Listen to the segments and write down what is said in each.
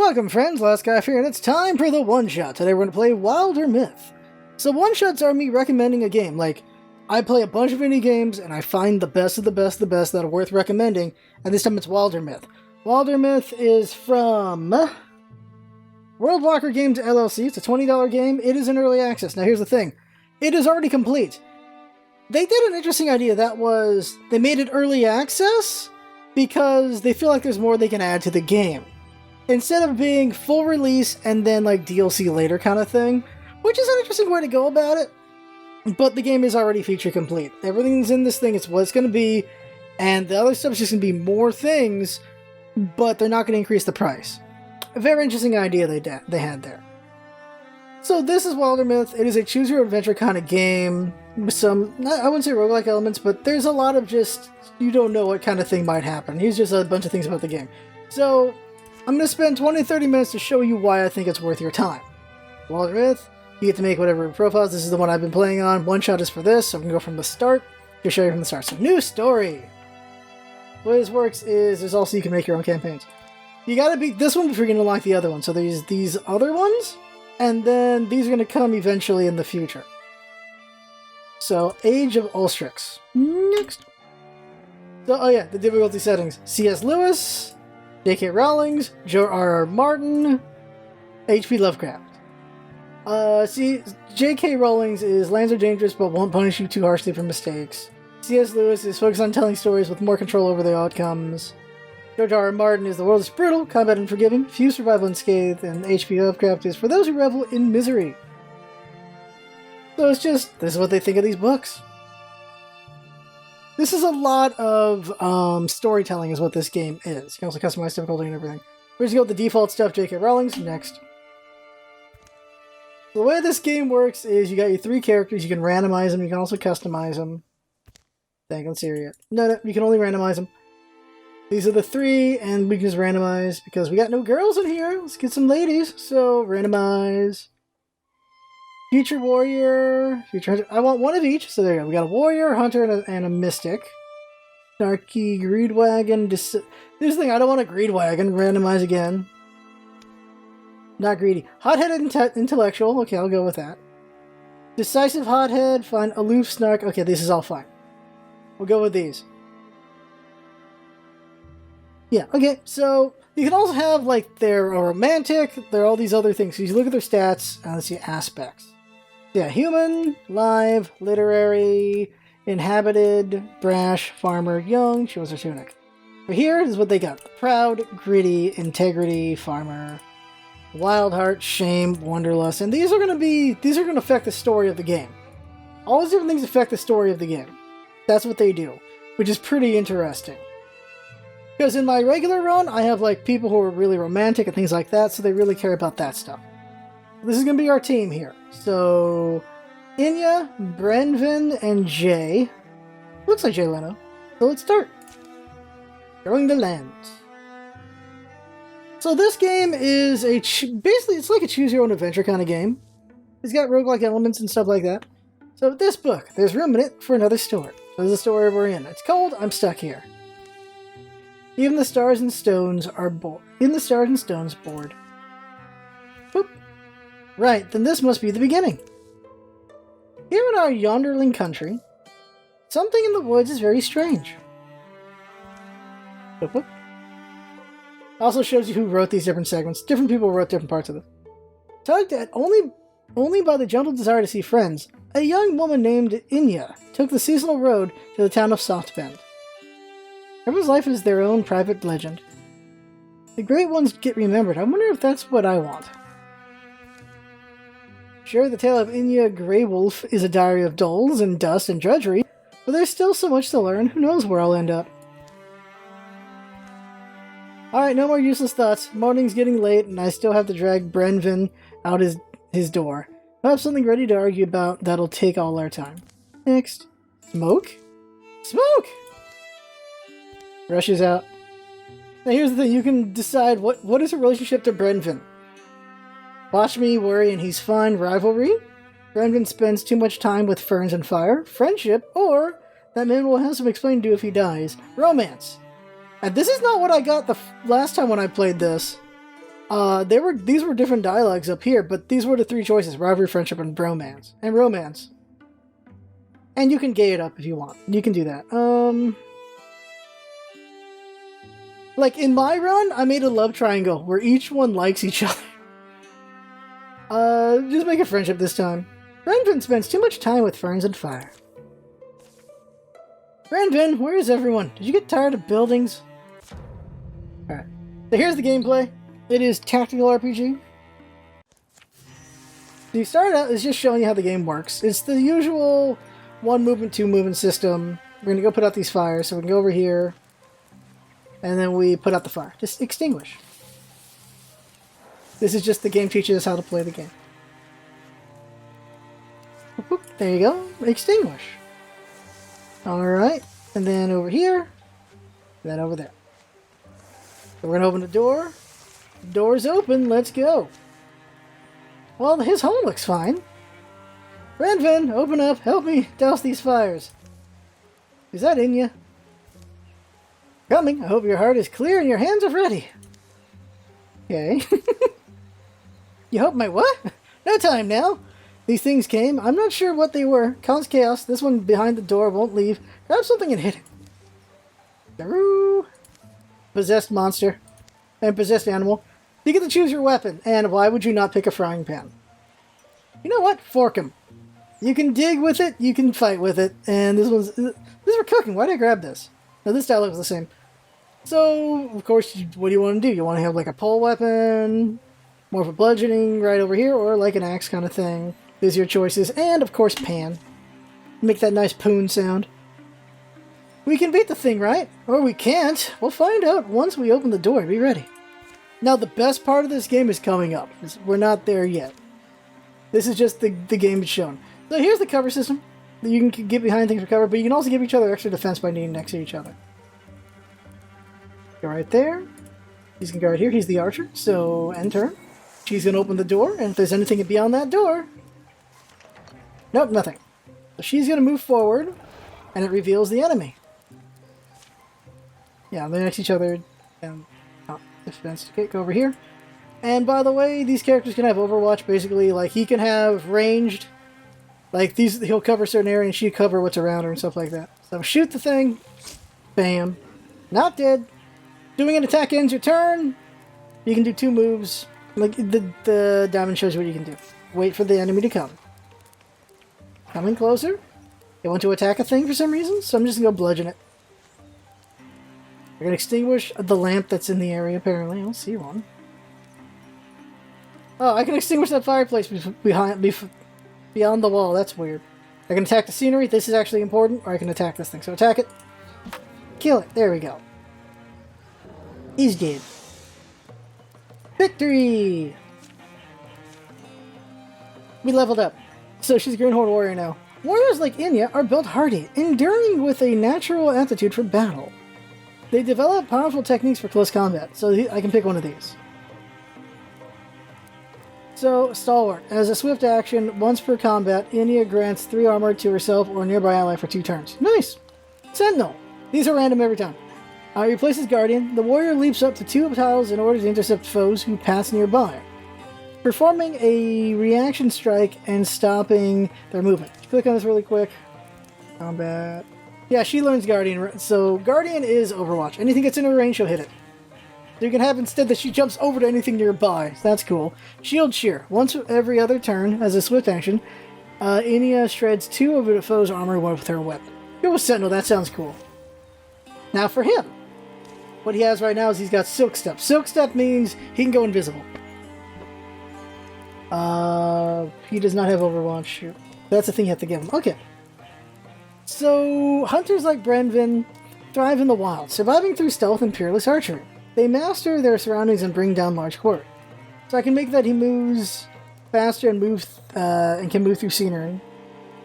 Welcome friends, LostScarf here, and it's time for the one-shot. Today we're going to play Wildermyth. So one-shots are me recommending a game. Like, I play a bunch of indie games, and I find the best of the best of the best that are worth recommending, and this time it's Wildermyth. Wildermyth is from Worldwalker Games LLC. It's a $20 game. It is in early access. Now here's the thing. It is already complete. They did an interesting idea. That was, they made it early access because they feel like there's more they can add to the game. Instead of being full release and then like DLC later kind of thing, which is an interesting way to go about it, but the game is already feature complete. Everything's in this thing, it's what it's going to be, and the other stuff is just going to be more things, but they're not going to increase the price. A very interesting idea they had there. So this is Wildermyth. It is a choose-your-adventure kind of game with some, I wouldn't say roguelike elements, but there's a lot of just, you don't know what kind of thing might happen. Here's just a bunch of things about the game. So I'm going to spend 20-30 minutes to show you why I think it's worth your time. Wildermyth, you get to make whatever profiles. This is the one I've been playing on. One shot is for this, so I'm going to go from the start to show you from the start. So, new story! The way this works is there's also you can make your own campaigns. You got to beat this one before you can unlock the other one. So there's these other ones, and then these are going to come eventually in the future. So, Age of Ulstrix. Next. So, oh yeah, the difficulty settings. C.S. Lewis, J.K. Rowling, George R.R. Martin, H.P. Lovecraft. J.K. Rowling is lands are dangerous but won't punish you too harshly for mistakes. C.S. Lewis is focused on telling stories with more control over their outcomes. George R.R. Martin is the world is brutal, combat unforgiving, few survive unscathed, and H.P. Lovecraft is for those who revel in misery. So it's just, this is what they think of these books. This is a lot of storytelling is what this game is. You can also customize difficulty and everything. We're just going to go with the default stuff, J.K. Rowling. Next. The way this game works is you got your three characters. You can randomize them. You can also customize them. Dang, let's see here yet. No, you can only randomize them. These are the three, and we can just randomize because we got no girls in here. Let's get some ladies. So, randomize. Future warrior, future hunter. I want one of each. So there you go. We got a warrior, hunter, and a mystic. Snarky, greedwagon. Here's the thing. I don't want a greedwagon. Randomize again. Not greedy. Hot-headed intellectual. Okay, I'll go with that. Decisive hothead. Fine. Aloof snark. Okay, this is all fine. We'll go with these. Yeah. Okay. So you can also have like they're romantic. They're all these other things. So you look at their stats. Let's see aspects. Yeah, human, live, literary, inhabited, brash, farmer, young, she was her tunic. But here is what they got. Proud, gritty, integrity, farmer, wild heart, shame, wanderlust. And these are going to affect the story of the game. All these different things affect the story of the game. That's what they do, which is pretty interesting. Because in my regular run, I have like people who are really romantic and things like that, so they really care about that stuff. This is going to be our team here. So, Inya, Brenvin, and Jay. Looks like Jay Leno. So let's start. Going to land. So this game is basically, it's like a choose-your-own-adventure kind of game. It's got roguelike elements and stuff like that. So this book, there's room in it for another story. So this is the story we're in. It's called I'm Stuck Here. Even the stars and stones are bored. In the stars and stones bored. Boop. Right, then this must be the beginning. Here in our yonderling country, something in the woods is very strange. Boop, boop. Also shows you who wrote these different segments. Different people wrote different parts of it. Tugged at only by the gentle desire to see friends, a young woman named Inya took the seasonal road to the town of Soft Bend. Everyone's life is their own private legend. The great ones get remembered. I wonder if that's what I want. Sure, the tale of Inya Grey Wolf is a diary of dulls and dust and drudgery, but there's still so much to learn. Who knows where I'll end up? Alright, no more useless thoughts. Morning's getting late, and I still have to drag Brenvin out his door. I have something ready to argue about that'll take all our time. Next. Smoke? Smoke! Rushes out. Now here's the thing, you can decide what is her relationship to Brenvin. Watch me worry and he's fine. Rivalry? Brenvin spends too much time with ferns and fire. Friendship? Or that man will have some explaining to do if he dies. Romance? And this is not what I got the last time when I played this. These were different dialogues up here, but these were the three choices: rivalry, friendship, and bromance. And romance. And you can gay it up if you want. You can do that. Like, in my run, I made a love triangle where each one likes each other. Just make a friendship this time. Renvin spends too much time with ferns and fire. Renvin, where is everyone? Did you get tired of buildings? Alright. So here's the gameplay. It is tactical RPG. So you start out, it's just showing you how the game works. It's the usual one movement, two movement system. We're going to go put out these fires, so we can go over here. And then we put out the fire. Just extinguish. This is just the game teaches us how to play the game. There you go. Extinguish. Alright. And then over here. Then over there. So we're going to open the door. The door's open. Let's go. Well, his home looks fine. Renvin, open up. Help me douse these fires. Is that in you? Coming. I hope your heart is clear and your hands are ready. Okay. You hope my what? No time now. These things came. I'm not sure what they were. Counts chaos. This one behind the door won't leave. Grab something and hit it. Garoo. Possessed monster. And possessed animal. You get to choose your weapon. And why would you not pick a frying pan? You know what? Fork him. You can dig with it. You can fight with it. And this one's... This is for cooking. Why did I grab this? Now this style looks the same. So, of course, what do you want to do? You want to have like a pole weapon, more for bludgeoning right over here, or like an axe kind of thing. These are your choices. And, of course, pan. Make that nice poon sound. We can beat the thing, right? Or we can't. We'll find out once we open the door. Be ready. Now, the best part of this game is coming up. We're not there yet. This is just the game it's shown. So here's the cover system. You can get behind things for cover, but you can also give each other extra defense by being next to each other. Go right there. He's going to go right here. He's the archer, so end turn. She's going to open the door, and if there's anything beyond that door... Nope, nothing. So she's going to move forward, and it reveals the enemy. Yeah, they're next to each other. And defense. Okay, go over here. And by the way, these characters can have Overwatch, basically. Like, he can have ranged... Like, he'll cover a certain area, and she cover what's around her and stuff like that. So shoot the thing. Bam. Not dead. Doing an attack ends your turn. You can do 2 moves. Like, the diamond shows you what you can do. Wait for the enemy to come. Coming closer. They want to attack a thing for some reason, so I'm just going to go bludgeon it. We're going to extinguish the lamp that's in the area, apparently. I don't see one. Oh, I can extinguish that fireplace beyond the wall. That's weird. I can attack the scenery. This is actually important. Or I can attack this thing. So attack it. Kill it. There we go. He's dead. Victory! We leveled up. So she's a Green Horde warrior now. Warriors like Inya are built hardy, enduring with a natural aptitude for battle. They develop powerful techniques for close combat. So I can pick one of these. So, Stalwart. As a swift action, once per combat, Inya grants 3 armor to herself or nearby ally for 2 turns. Nice! Sentinel. These are random every time. Replaces Guardian. The warrior leaps up to 2 tiles in order to intercept foes who pass nearby, performing a reaction strike and stopping their movement. Click on this really quick. Combat. Yeah, she learns Guardian. So, Guardian is Overwatch. Anything that's in her range, she'll hit it. So you can have instead that she jumps over to anything nearby. So that's cool. Shield Shear. Once every other turn, as a swift action, Inya shreds 2 of the foe's armor with her weapon. Go with Sentinel. That sounds cool. Now for him. What he has right now is he's got Silk Step. Silk Step means he can go invisible. He does not have Overwatch. That's the thing you have to give him. Okay. So, hunters like Brenvin thrive in the wild, surviving through stealth and peerless archery. They master their surroundings and bring down large quarry. So I can make that he moves faster and can move through scenery.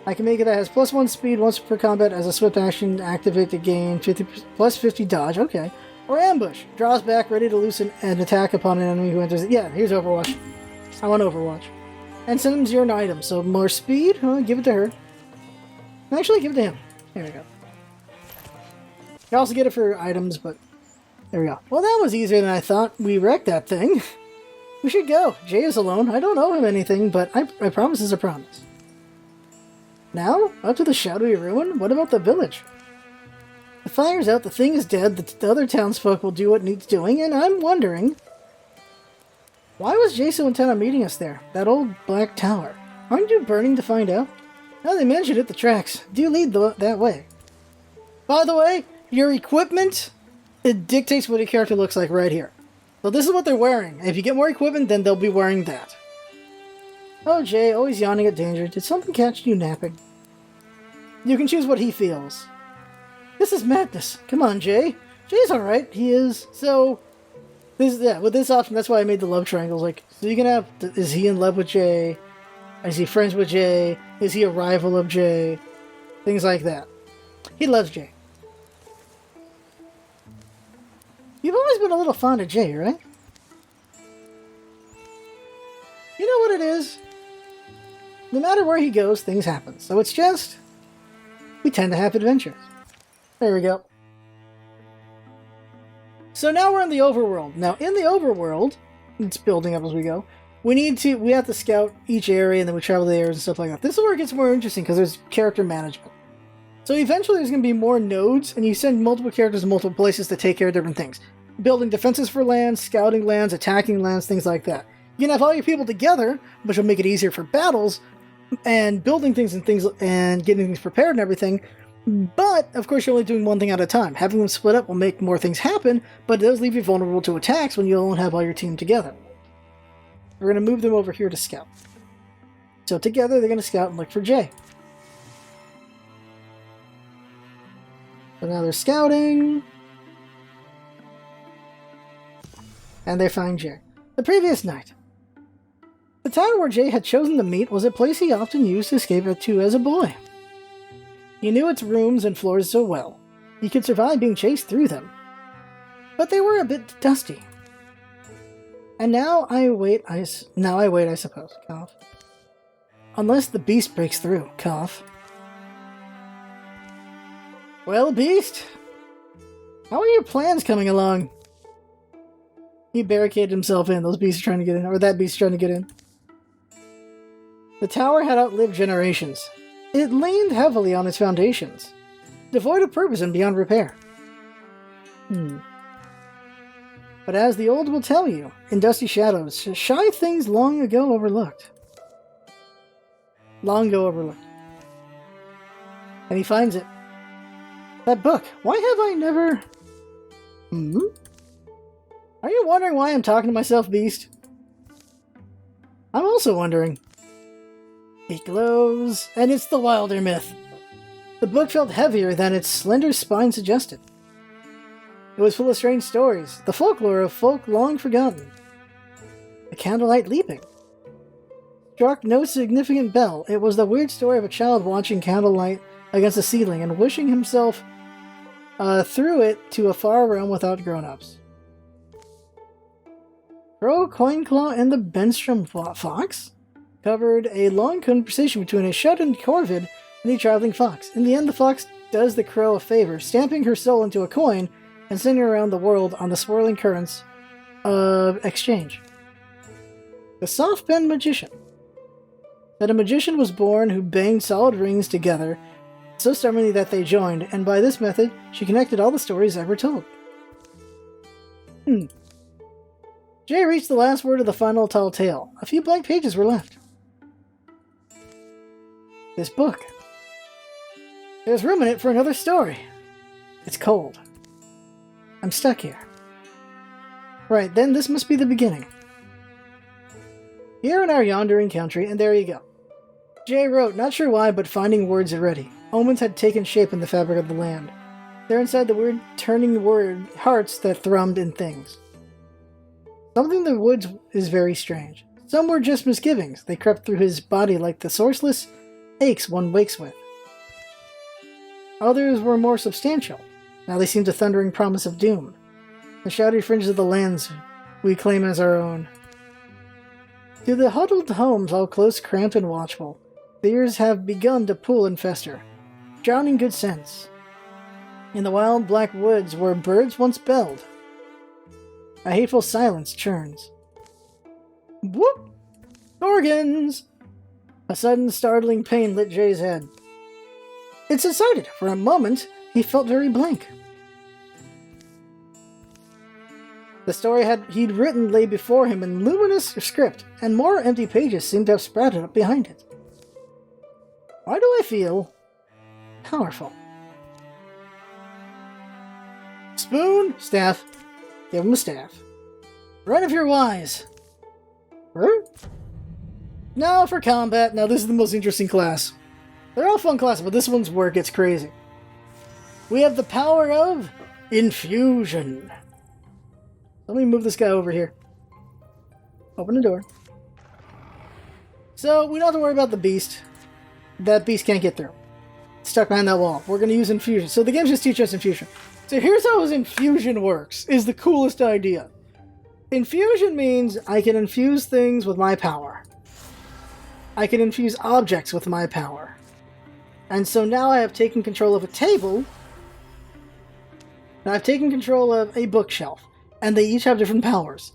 I can make it that has +1 speed once per combat as a swift action, activate to gain +50 dodge. Okay. Or ambush. Draws back, ready to loosen an attack upon an enemy who enters it. Yeah, here's Overwatch. I want Overwatch. And send him 0 item. So more speed. Give it to her. Actually, give it to him. There we go. You also get it for items, but there we go. Well, that was easier than I thought. We wrecked that thing. We should go. Jay is alone. I don't owe him anything, but I promise is a promise. Now, up to the shadowy ruin? What about the village? The fire's out, the thing is dead, the other townsfolk will do what needs doing, and I'm wondering... Why was Jay so intent on meeting us there? That old black tower. Aren't you burning to find out? Now they mentioned it, the tracks. Do lead that way. By the way, your equipment, it dictates what your character looks like right here. So this is what they're wearing. If you get more equipment, then they'll be wearing that. Oh, Jay, always yawning at danger. Did something catch you napping? You can choose what he feels. This is madness. Come on, Jay. Jay's alright. He is. So, with this option, that's why I made the love triangles. Like, so you can have, is he in love with Jay? Is he friends with Jay? Is he a rival of Jay? Things like that. He loves Jay. You've always been a little fond of Jay, right? You know what it is? No matter where he goes, things happen. So it's just... we tend to have adventures. There we go. So now we're in the overworld. Now, in the overworld, it's building up as we go, we have to scout each area, and then we travel the areas and stuff like that. This is where it gets more interesting, because there's character management. So eventually there's going to be more nodes, and you send multiple characters to multiple places to take care of different things. Building defenses for lands, scouting lands, attacking lands, things like that. You can have all your people together, which will make it easier for battles, and building things and getting things prepared and everything. But, of course, you're only doing one thing at a time. Having them split up will make more things happen, but it does leave you vulnerable to attacks when you don't have all your team together. We're going to move them over here to scout. So together, they're going to scout and look for Jay. So now they're scouting. And they find Jay. The previous night. The town where Jay had chosen to meet was a place he often used to escape to as a boy. He knew its rooms and floors so well. He could survive being chased through them. But they were a bit dusty. And now I wait, I suppose. Cough. Unless the beast breaks through. Cough. Well, beast, how are your plans coming along? He barricaded himself in. Those beasts are trying to get in, or that beast is trying to get in. The tower had outlived generations. It leaned heavily on its foundations, devoid of purpose and beyond repair. But as the old will tell you, in dusty shadows, shy things long ago overlooked. Long ago overlooked. And he finds it. That book. Why have I never... Are you wondering why I'm talking to myself, beast? I'm also wondering. It glows, and it's the Wildermyth. The book felt heavier than its slender spine suggested. It was full of strange stories, the folklore of folk long forgotten. The candlelight leaping. Struck no significant bell. It was the weird story of a child watching candlelight against the ceiling and wishing himself through it to a far realm without grown-ups. Crow, Coinclaw, and the Benstrom Fox covered a long conversation between a shut-in corvid and a traveling fox. In the end, the fox does the crow a favor, stamping her soul into a coin and sending her around the world on the swirling currents of exchange. The soft-bend magician. That a magician was born who banged solid rings together so stubbornly that they joined, and by this method, she connected all the stories ever told. Jay reached the last word of the final tall tale. A few blank pages were left. This book. There's room in it for another story. It's cold. I'm stuck here. Right, then this must be the beginning. Here in our yondering country, and there you go. Jay wrote, not sure why, but finding words already. Omens had taken shape in the fabric of the land. They're inside the weird turning hearts that thrummed in things. Something in the woods is very strange. Some were just misgivings. They crept through his body like the sourceless aches one wakes with. Others were more substantial. Now they seemed a thundering promise of doom. The shadowy fringes of the lands we claim as our own. To the huddled homes, all close, cramped, and watchful, fears have begun to pool and fester, drowning good sense. In the wild black woods where birds once belled, a hateful silence churns. Whoop! Organs! A sudden startling pain lit Jay's head. It subsided. For a moment, he felt very blank. The story he'd written lay before him in luminous script, and more empty pages seemed to have sprouted up behind it. Why do I feel powerful? Spoon, staff. Give him a staff. Run if you're wise. Now for combat. Now this is the most interesting class. They're all fun classes, but this one's where it gets crazy. We have the power of infusion. Let me move this guy over here. Open the door. So we don't have to worry about the beast. That beast can't get through. It's stuck behind that wall. We're going to use infusion. So the games just teach us infusion. So here's how his infusion works. Is the coolest idea. Infusion means I can infuse things with my power. I can infuse objects with my power. And so now I have taken control of a table. And I've taken control of a bookshelf. And they each have different powers.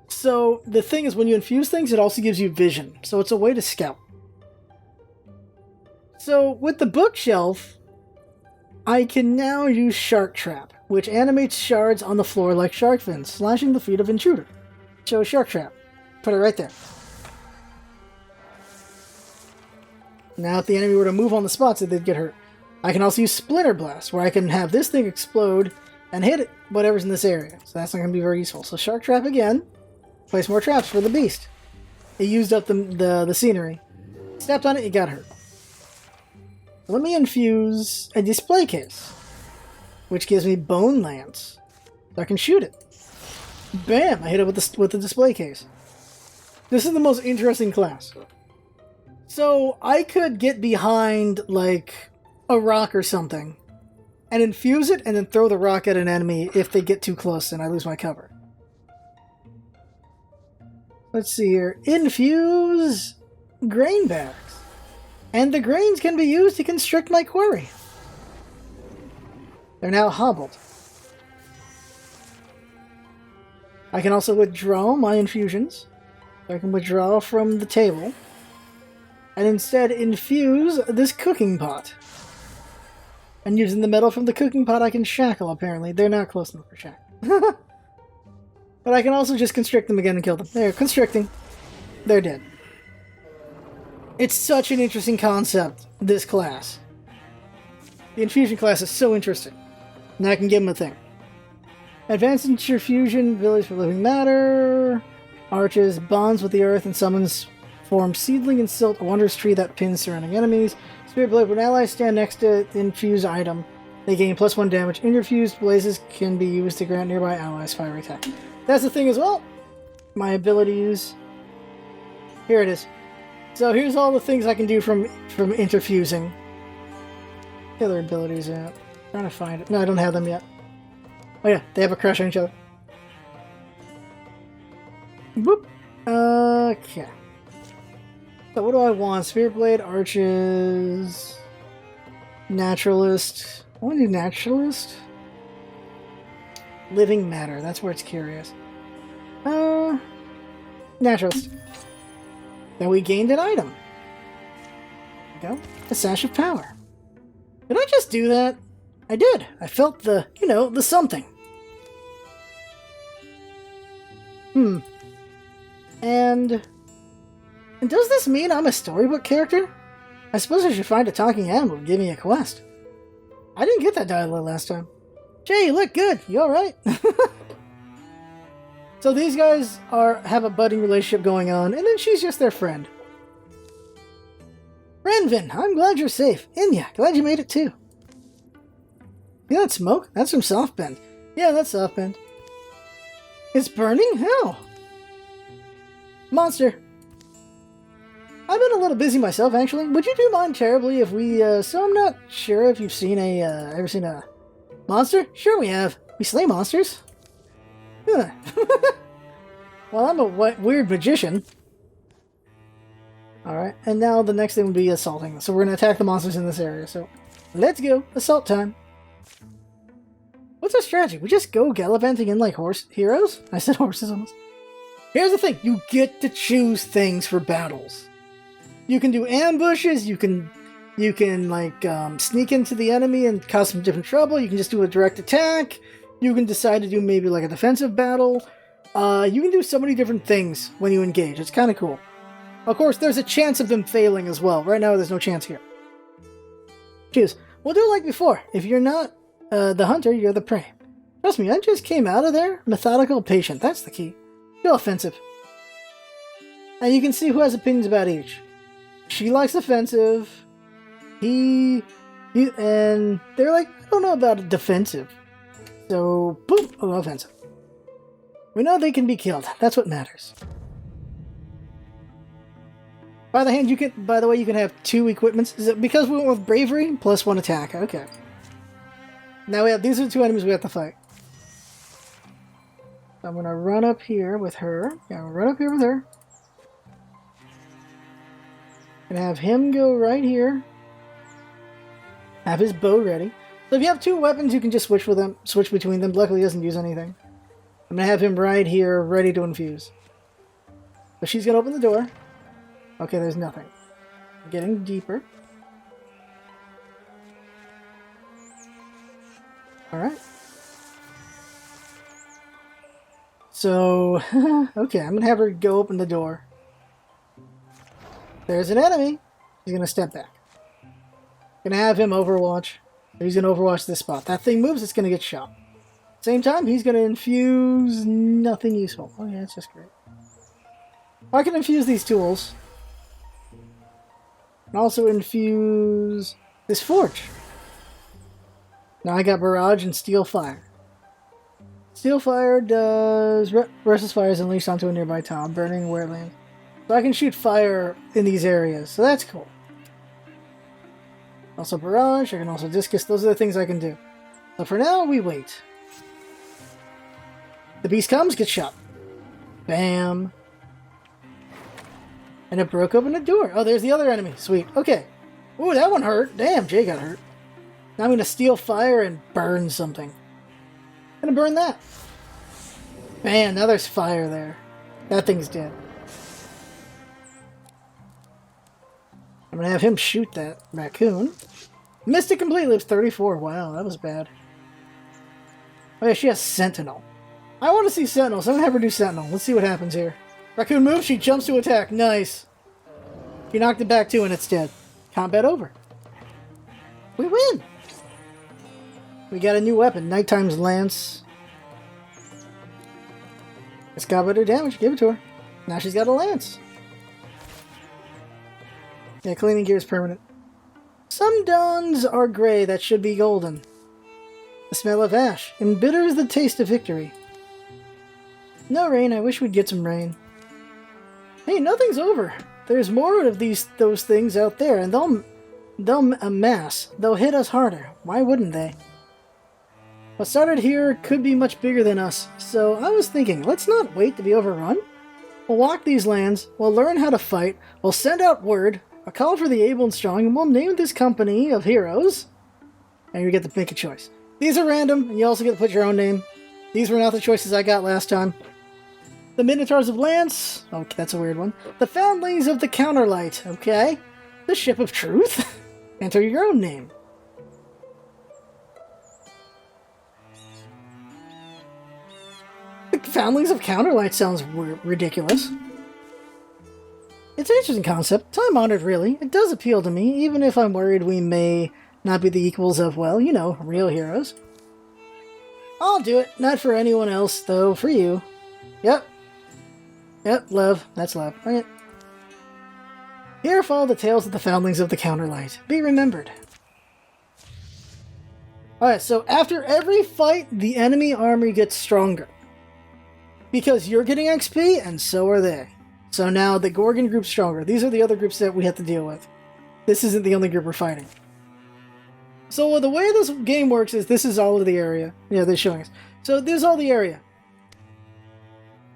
So the thing is, when you infuse things, it also gives you vision. So it's a way to scout. So with the bookshelf, I can now use Shark Trap, which animates shards on the floor like shark fins, slashing the feet of intruder. So Shark Trap. Put it right there. Now if the enemy were to move on the spot, so they'd get hurt. I can also use Splinter Blast, where I can have this thing explode and hit it, whatever's in this area. So that's not going to be very useful. So Shark Trap again. Place more traps for the beast. It used up the scenery. Stepped on it, it got hurt. Let me infuse a display case, which gives me Bone Lance. So I can shoot it. Bam! I hit it with the display case. This is the most interesting class. So I could get behind, like, a rock or something, and infuse it, and then throw the rock at an enemy if they get too close and I lose my cover. Let's see here. Infuse grain bags. And the grains can be used to constrict my quarry. They're now hobbled. I can also withdraw my infusions. I can withdraw from the table. And instead infuse this cooking pot. And using the metal from the cooking pot, I can shackle, apparently. They're not close enough for shackle. But I can also just constrict them again and kill them. They're constricting. They're dead. It's such an interesting concept, this class. The infusion class is so interesting. And I can give them a thing. Advanced infusion, village for living matter. Arches, bonds with the earth and summons, form seedling and silt, a wondrous tree that pins surrounding enemies. Spirit blade, when allies stand next to the infused item, they gain +1 damage. Infused blazes can be used to grant nearby allies fire attack. That's the thing as well. My abilities. Here it is. So here's all the things I can do from interfusing. The other abilities out. Trying to find it. No, I don't have them yet. Oh yeah, they have a crush on each other. Boop. Okay. So what do I want? Spirit Blade, Arches, Naturalist. I want to do Naturalist. Living Matter. That's where it's curious. Naturalist. Then we gained an item. There we go. A Sash of Power. Did I just do that? I did. I felt the, the something. And does this mean I'm a storybook character? I suppose I should find a talking animal and give me a quest. I didn't get that dialogue last time. Jay, you look good. You alright? So these guys have a budding relationship going on, and then she's just their friend. Renvin, I'm glad you're safe. Inya, glad you made it too. See that smoke? That's from Softbend. Yeah, that's Softbend. It's burning? How? Monster. I've been a little busy myself, actually. Would you do mind terribly if we, so I'm not sure if you've seen ever seen a monster? Sure we have. We slay monsters. Huh. Well, I'm a weird magician. Alright, and now the next thing will be assaulting. So we're going to attack the monsters in this area. So, let's go. Assault time. What's our strategy? We just go gallivanting in like heroes? I said horses almost. Here's the thing, you get to choose things for battles. You can do ambushes, you can like sneak into the enemy and cause some different trouble, you can just do a direct attack, you can decide to do maybe like a defensive battle, you can do so many different things when you engage, it's kind of cool. Of course, there's a chance of them failing as well. Right now, there's no chance here. Choose. We'll do it like before. If you're not the hunter, you're the prey. Trust me, I just came out of there. Methodical, patient. That's the key. Feel offensive. And you can see who has opinions about each. She likes offensive. He and they're like, I don't know about defensive. So, boom, oh, offensive. We know they can be killed. That's what matters. By the way, you can have 2 equipments. Is it because we went with bravery plus 1 attack? Okay. Now these are the 2 enemies we have to fight. I'm gonna run up here with her. Yeah, I'll run up here with her. And have him go right here. Have his bow ready. So if you have 2 weapons, you can just switch between them. Luckily, he doesn't use anything. I'm gonna have him right here, ready to infuse. So she's gonna open the door. Okay, there's nothing. Getting deeper. Alright. So, okay, I'm gonna have her go open the door. There's an enemy. He's gonna step back. Gonna have him overwatch. He's gonna overwatch this spot. That thing moves, it's gonna get shot. Same time, he's gonna infuse nothing useful. Oh yeah, that's just great. I can infuse these tools. And also infuse this forge. Now I got Barrage and Steel Fire. Steel Fire does restless fire is unleashed onto a nearby tile, burning where it lands. So I can shoot fire in these areas, so that's cool. Also Barrage, I can also Discus, those are the things I can do. So for now, we wait. The beast comes, gets shot. Bam. And it broke open the door. Oh, there's the other enemy. Sweet. Okay. Ooh, that one hurt. Damn, Jay got hurt. Now I'm going to steal fire and burn something. I'm going to burn that. Man, now there's fire there. That thing's dead. I'm going to have him shoot that raccoon. Missed it completely. It was 34. Wow, that was bad. Oh yeah, she has Sentinel. I want to see Sentinel, so I'm going to have her do Sentinel. Let's see what happens here. Raccoon moves, she jumps to attack. Nice. She knocked it back too and it's dead. Combat over. We win. We got a new weapon. Nighttime's Lance. It's got better damage. Give it to her. Now she's got a lance. Yeah, cleaning gear is permanent. Some dawns are gray that should be golden. The smell of ash embitters the taste of victory. No rain. I wish we'd get some rain. Hey, nothing's over. There's more of those things out there, and they'll amass. They'll hit us harder. Why wouldn't they? What started here could be much bigger than us, so I was thinking, let's not wait to be overrun. We'll walk these lands, we'll learn how to fight, we'll send out word, a call for the able and strong, and we'll name this company of heroes. And you get to make a choice. These are random, and you also get to put your own name. These were not the choices I got last time. The Minotaurs of Lance. Okay, that's a weird one. The Foundlings of the Counterlight. Okay. The Ship of Truth. Enter your own name. The Foundlings of Counterlight sounds ridiculous. It's an interesting concept. Time-honored, really. It does appeal to me, even if I'm worried we may not be the equals of, well, you know, real heroes. I'll do it. Not for anyone else, though. For you. Yep. Yep, love. That's love. Okay. Here follow the tales of the Foundlings of the Counterlight. Be remembered. Alright, so after every fight, the enemy army gets stronger. Because you're getting XP, and so are they. So now the Gorgon group's stronger. These are the other groups that we have to deal with. This isn't the only group we're fighting. So the way this game works is this is all of the area. Yeah, they're showing us. So there's all the area.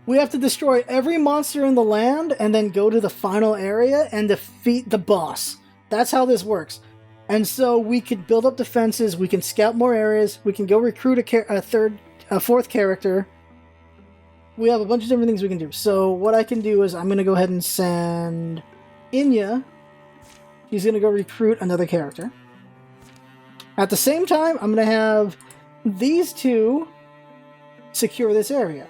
We have to destroy every monster in the land and then go to the final area and defeat the boss. That's how this works. And so we could build up defenses, we can scout more areas, we can go recruit a fourth character. we have a bunch of different things we can do. So what I can do is I'm going to go ahead and send Inya. She's going to go recruit another character. At the same time, I'm going to have these two secure this area.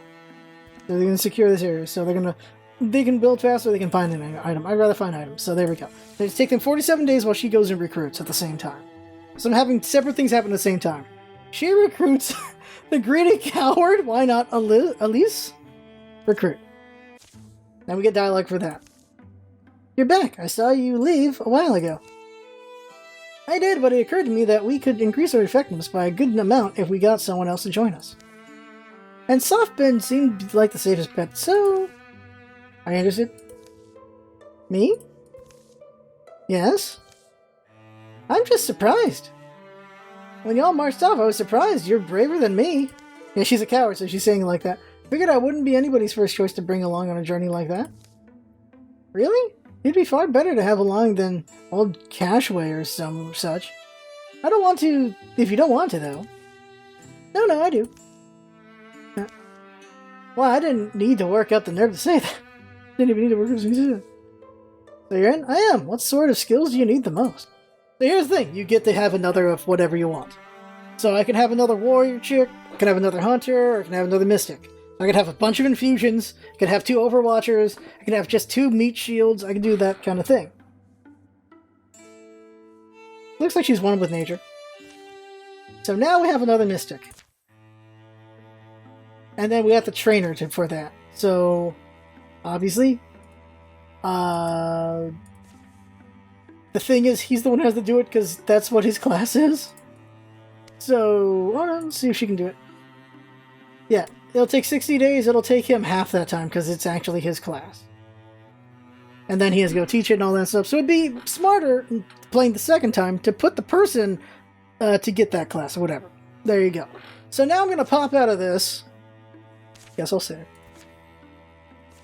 So they're going to secure this area. So they can build faster, they can find an item. I'd rather find items. So there we go. They take them 47 days while she goes and recruits at the same time. So I'm having separate things happen at the same time. She recruits the greedy coward. Why not Elise? Recruit. Now we get dialogue for that. You're back. I saw you leave a while ago. I did, but it occurred to me that we could increase our effectiveness by a good amount if we got someone else to join us. And Softbin seemed like the safest bet, so... Are you interested? Me? Yes? I'm just surprised. When y'all marched off, I was surprised. You're braver than me. Yeah, she's a coward, so she's saying it like that. Figured I wouldn't be anybody's first choice to bring along on a journey like that. Really? You'd be far better to have along than old Cashway or some such. I don't want to, if you don't want to, though. No, I do. Well, I didn't need to work up the nerve to say that. Didn't even need to work up the nerve. So you're in? I am. What sort of skills do you need the most? So here's the thing. You get to have another of whatever you want. So I can have another warrior chick, I can have another hunter, or I can have another mystic. I can have a bunch of infusions, I can have 2 overwatchers, I can have just 2 meat shields, I can do that kind of thing. Looks like she's one with nature. So now we have another mystic. And then we have the trainer for that. So, obviously, the thing is, he's the one who has to do it because that's what his class is. So, let's see if she can do it. Yeah, it'll take 60 days. It'll take him half that time because it's actually his class. And then he has to go teach it and all that stuff. So it'd be smarter, playing the second time, to put the person to get that class or whatever. There you go. So now I'm going to pop out of this. Yes, I'll say it.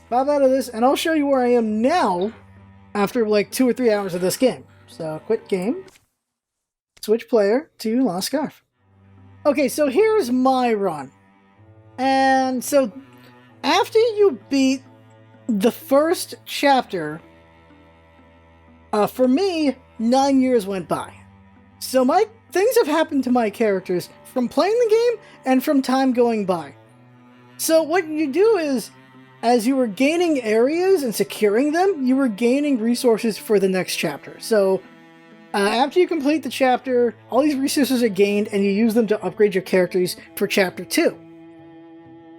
Pop out of this, and I'll show you where I am now after like 2 or 3 hours of this game. So, quit game. Switch player to LostScarf. Okay, so here's my run. And so, after you beat the first chapter, for me, 9 years went by. So things have happened to my characters from playing the game and from time going by. So what you do is, as you were gaining areas and securing them, you were gaining resources for the next chapter. So after you complete the chapter, all these resources are gained and you use them to upgrade your characters for chapter 2.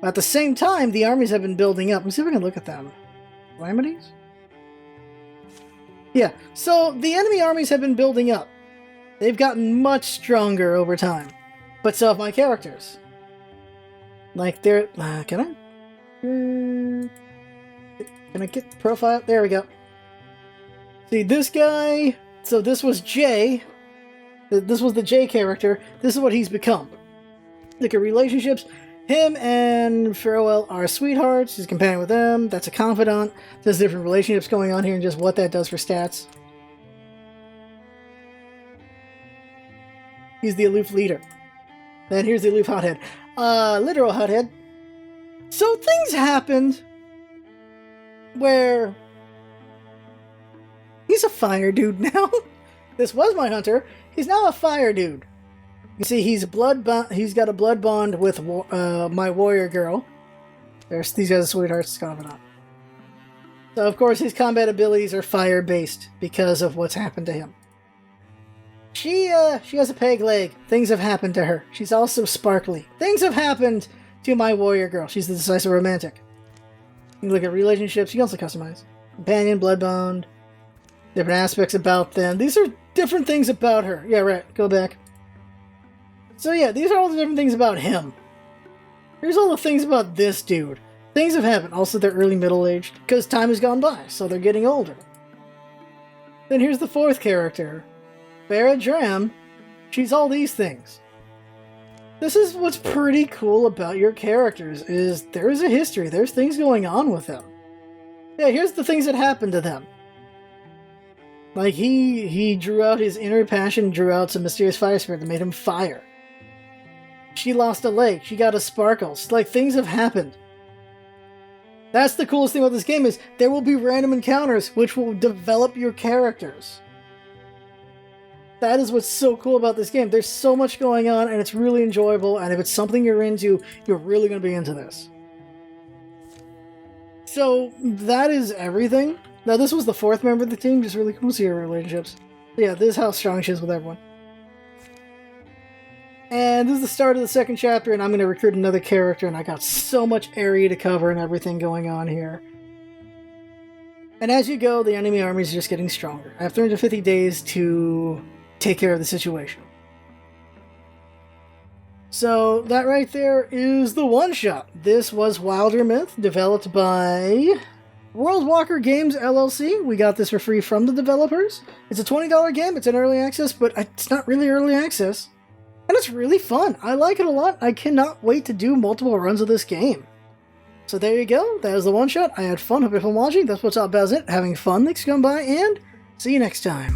At the same time, the armies have been building up. Let's see if I can look at them. Calamities? Yeah, so the enemy armies have been building up. They've gotten much stronger over time. But so have my characters. Like they're... can I get profile? There we go. See, this guy... So this was Jay. This was the Jay character. This is what he's become. Look at relationships. Him and Farewell are sweethearts. He's a companion with them. That's a confidant. There's different relationships going on here and just what that does for stats. He's the aloof leader. Then here's the aloof hothead. Literal hothead. So things happened where he's a fire dude now. This was my hunter. He's now a fire dude. You see, he's got a blood bond with my warrior girl. These guys are sweethearts, confidant. So of course his combat abilities are fire based because of what's happened to him. She has a peg leg. Things have happened to her. She's also sparkly. Things have happened to my warrior girl. She's the decisive romantic. You can look at relationships. You can also customize. Companion, blood bond. Different aspects about them. These are different things about her. Yeah, right. Go back. So yeah, these are all the different things about him. Here's all the things about this dude. Things have happened. Also, they're early middle-aged. Because time has gone by, so they're getting older. Then here's the fourth character. Farah Dram, she's all these things. This is what's pretty cool about your characters, is there is a history, there's things going on with them. Yeah, here's the things that happened to them. Like, he drew out his inner passion, drew out some mysterious fire spirit that made him fire. She lost a leg, she got a sparkle. Like, things have happened. That's the coolest thing about this game is there will be random encounters which will develop your characters. That is what's so cool about this game. There's so much going on, and it's really enjoyable, and if it's something you're into, you're really going to be into this. So, that is everything. Now, this was the 4th member of the team, just really cool to see her relationships. Yeah, this is how strong she is with everyone. And this is the start of the 2nd chapter, and I'm going to recruit another character, and I got so much area to cover and everything going on here. And as you go, the enemy army is just getting stronger. I have 350 days to take care of the situation. So that right there is the one-shot. This was Wildermyth, developed by Worldwalker Games LLC. We got this for free from the developers. It's a $20 game. It's in early access, but it's not really early access. And it's really fun. I like it a lot. I cannot wait to do multiple runs of this game. So there you go. That is the one-shot. I had fun. Hope you're watching. That's what's up, about it. Having fun. Thanks for coming by, and see you next time.